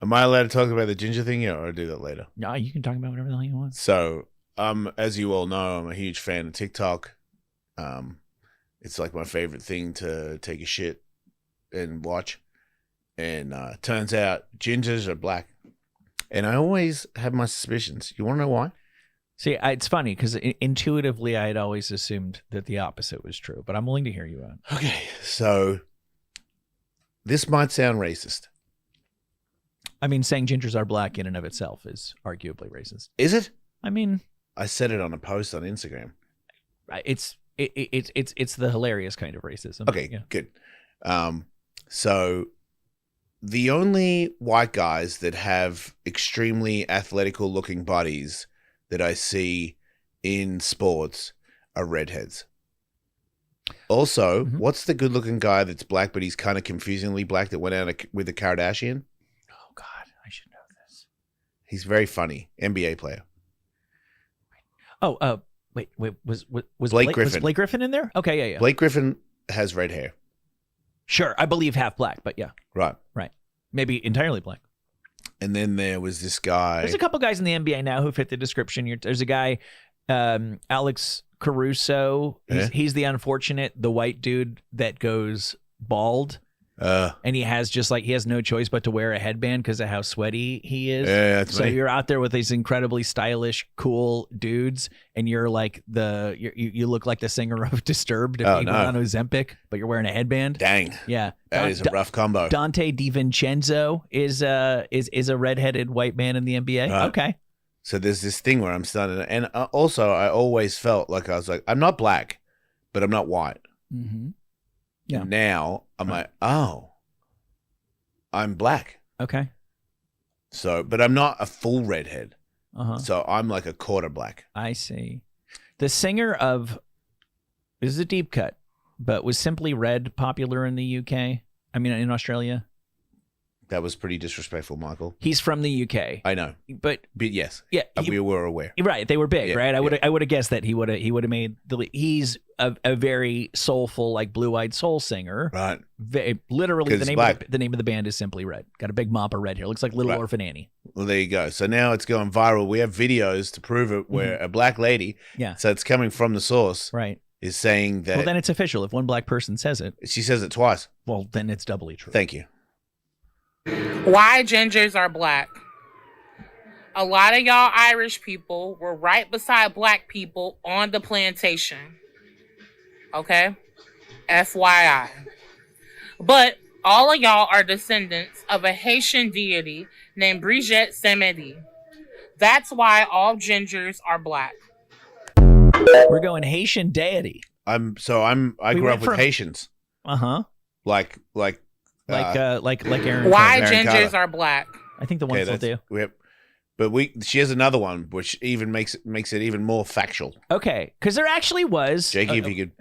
Am I allowed to talk about the ginger thing yet, or I'll do that later? No, you can talk about whatever the hell you want. So, as you all know, I'm a huge fan of TikTok. It's like my favorite thing to take a shit and watch. And turns out gingers are black. And I always have my suspicions. You want to know why? See, it's funny because intuitively I had always assumed that the opposite was true, but I'm willing to hear you out. Okay, so this might sound racist. I mean, saying gingers are black in and of itself is arguably racist. Is it? I mean, I said it on a post on Instagram. It's the hilarious kind of racism. Okay, yeah. Good. So the only white guys that have extremely athletical looking bodies that I see in sports are redheads. Also, what's the good looking guy that's black, but he's kind of confusingly black that went out with a Kardashian? Oh, God, I should know this. He's very funny. NBA player. Oh, wait, was Blake Griffin. Was Blake Griffin in there? Okay, yeah. Blake Griffin has red hair. Sure, I believe half black, but yeah. Right. Maybe entirely black. And then there was this guy. There's a couple guys in the NBA now who fit the description. There's a guy, Alex Caruso. He's the unfortunate, the white dude that goes bald. And he has no choice but to wear a headband because of how sweaty he is. Yeah, that's so me. You're out there with these incredibly stylish, cool dudes, and you're like you look like the singer of Disturbed if you were on Ozempic, but you're wearing a headband. Dang. Yeah. That is a rough combo. Dante DiVincenzo is a redheaded white man in the NBA. Right. Okay. So there's this thing where I'm starting to, and also I always felt like I was like, I'm not black, but I'm not white. Mm-hmm. Yeah. And now I'm like, oh, I'm black. Okay. So, but I'm not a full redhead. Uh-huh. So I'm like a quarter black. I see. The singer of, this is a deep cut, but was Simply Red popular in the UK? I mean, in Australia? That was pretty disrespectful, Michael. He's from the UK. I know. But yes. Yeah. We were aware. Right. They were big, Yeah, right? I would have guessed that he would have made he's a very soulful, like blue-eyed soul singer. Right. Literally the name of the band is Simply Red. Got a big mop of red hair. Looks like Little Orphan Annie. Well, there you go. So now it's going viral. We have videos to prove it where a black lady, so it's coming from the source, right, is saying that. Well, then it's official. If one black person says it. She says it twice. Well, then it's doubly true. Thank you. Why gingers are black. A lot of y'all Irish people were right beside black people on the plantation. Okay? FYI. But all of y'all are descendants of a Haitian deity named Brigitte Samedi. That's why all gingers are black. We're going Haitian deity. I grew up with Haitians. Uh-huh. Like Aaron. Why Aaron gingers Carter. are black. I think the ones will do. But she has another one which even makes it even more factual. Okay, because there actually was, Jakey, if you could.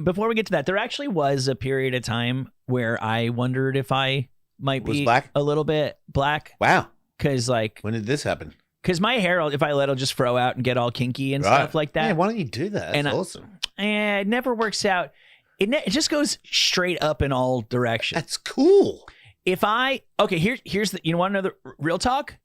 Before we get to that, there actually was a period of time where I wondered if I might be black? a little bit black. Wow. Because when did this happen? Because my hair, if I let it, just fro out and get all kinky and stuff like that. Yeah, why don't you do that? That's awesome. It never works out. It just goes straight up in all directions. That's cool. Here's the, you want another real talk?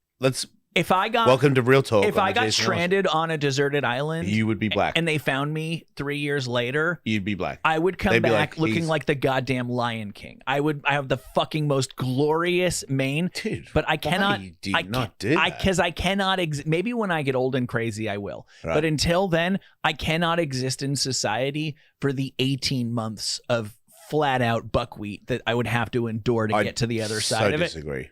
Welcome to Real Talk. If I got stranded on a deserted island, you would be black. And they found me 3 years later, you'd be black. I would come back looking like the goddamn Lion King. I have the fucking most glorious mane. Dude, but I cannot. Not do that. Because I cannot. Maybe when I get old and crazy, I will. Right. But until then, I cannot exist in society for the 18 months of flat out buckwheat that I would have to endure to get to the other side of it. I disagree.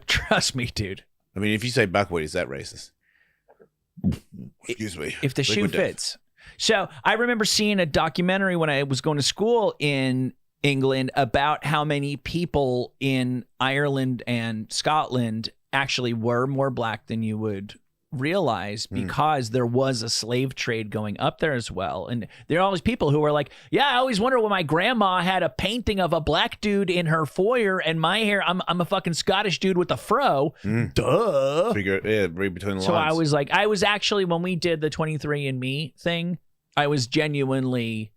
Trust me, dude. I mean, if you say buckwheat, is that racist? Excuse me. If the shoe fits. So I remember seeing a documentary when I was going to school in England about how many people in Ireland and Scotland actually were more black than you would realize, because there was a slave trade going up there as well. And there are all these people who were like, yeah, I always wonder when my grandma had a painting of a black dude in her foyer and my hair, I'm a fucking Scottish dude with a fro. Duh. Read between the lines. So I was like, when we did the 23andMe thing, I was genuinely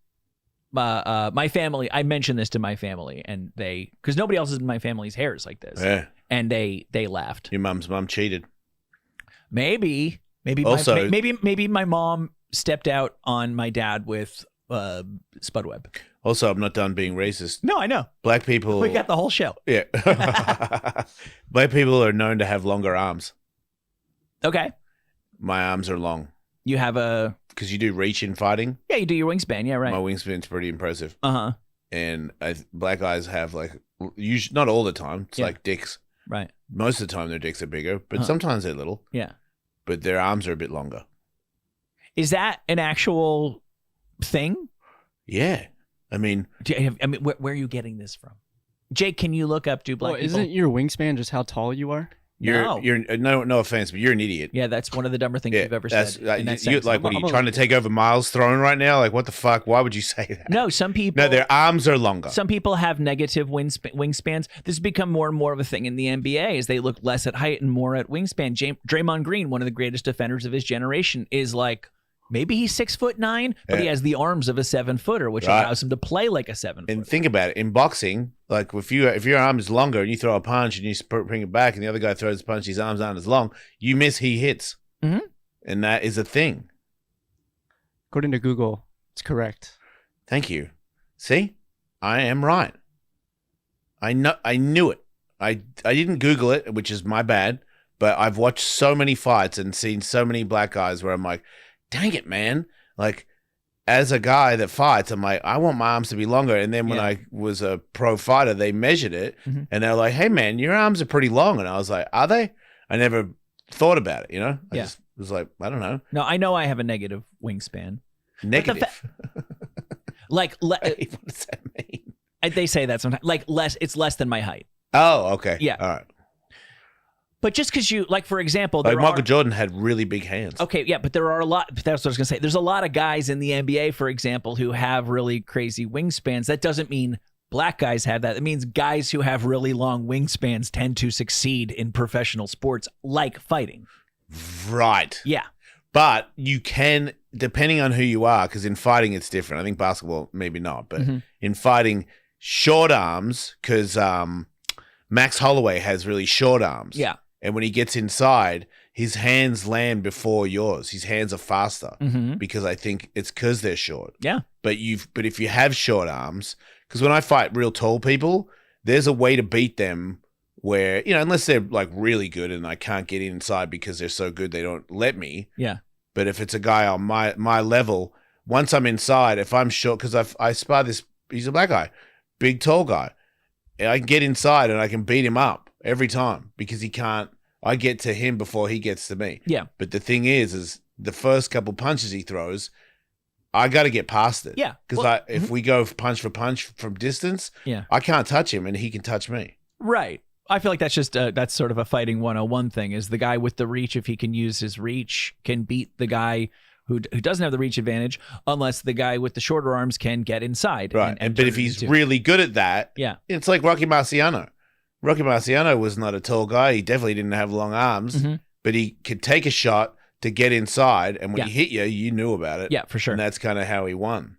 my family, I mentioned this to my family, and because nobody else in my family's hair is like this, Yeah. and they laughed. Your mum's mum cheated. Maybe Also- maybe my mom stepped out on my dad with Spudweb. Also, I'm not done being racist. No, I know. Black people. We got the whole show. Yeah. Black people are known to have longer arms. Okay, My arms are long you have because you do reach in fighting. you do your wingspan. Yeah, right. My wingspan's pretty impressive. Uh-huh. And black guys have like, usually, not all the time. It's Yeah. like dicks. Right. Most of the time their dicks are bigger, but Huh. sometimes they're little. Yeah. But their arms are a bit longer. Is that an actual thing? Yeah. I mean, Where are you getting this from? Jake, can you look up do black Well, people? isn't your wingspan just how tall you are? No. you're no offense, but you're an idiot. Yeah, that's one of the dumber things you've ever said. in that You, sense. like, what are you I'm trying to take over Miles' throne right now? Like, what the fuck? Why would you say that? No, some people. No, their arms are longer. Some people have negative wingspans. This has become more and more of a thing in the NBA as they look less at height and more at wingspan. Draymond Green, one of the greatest defenders of his generation, is like maybe he's 6'9", but he Yeah. has the arms of a 7-footer, which Right. allows him to play like a 7-footer. And think about it. In boxing, like if your arm is longer and you throw a punch and you bring it back and the other guy throws a punch, his arms aren't as long, you miss, he hits. Mhm. And that is a thing. According to Google, it's correct. Thank you. See? I am right. I knew it. I didn't Google it, which is my bad, but I've watched so many fights and seen so many black guys where I'm like, dang it, man. Like, as a guy that fights, I'm like, I want my arms to be longer. And then when Yeah. I was a pro fighter, they measured it Mhm. and they're like, hey, man, your arms are pretty long. And I was like, are they? I never thought about it, I Yeah. just was like, I don't know. No, I know I have a negative wingspan. Negative. Like, what does that mean? they say that sometimes. Like, it's less than my height. Oh, okay. Yeah. All right. But just because you, like, for example, Like there Michael are, Jordan had really big hands. okay, yeah, but there are a lot. That's what I was gonna say. There's a lot of guys in the NBA, for example, who have really crazy wingspans. That doesn't mean black guys have that. It means guys who have really long wingspans tend to succeed in professional sports, like fighting. Right. Yeah, But you can, depending on who you are, because in fighting it's different. I think basketball, maybe not. But Mhm. in fighting, short arms, because Max Holloway has really short arms. yeah. And when he gets inside, his hands land before yours. His hands are faster Mm-hmm. because I think it's because they're short. Yeah. But if you have short arms, because when I fight real tall people, there's a way to beat them where, unless they're like really good and I can't get inside because they're so good they don't let me. Yeah. But if it's a guy on my level, once I'm inside, if I'm short, because I spar this, he's a black guy, big tall guy, and I can get inside and I can beat him up every time because he can't. I get to him before he gets to me. Yeah. But the thing is the first couple punches he throws, I got to get past it. Yeah. Because Well, if we go punch for punch from distance, Yeah. I can't touch him and he can touch me. Right. I feel like that's just that's sort of a fighting 101 thing. Is the guy with the reach, if he can use his reach, can beat the guy who doesn't have the reach advantage, unless the guy with the shorter arms can get inside. Right. And But turn if it he's into- really good at that, yeah. it's like Rocky Marciano. Rocky Marciano was not a tall guy. He definitely didn't have long arms, Mhm. but he could take a shot to get inside. And when Yeah. he hit you, you knew about it. Yeah, for sure. And that's kind of how he won.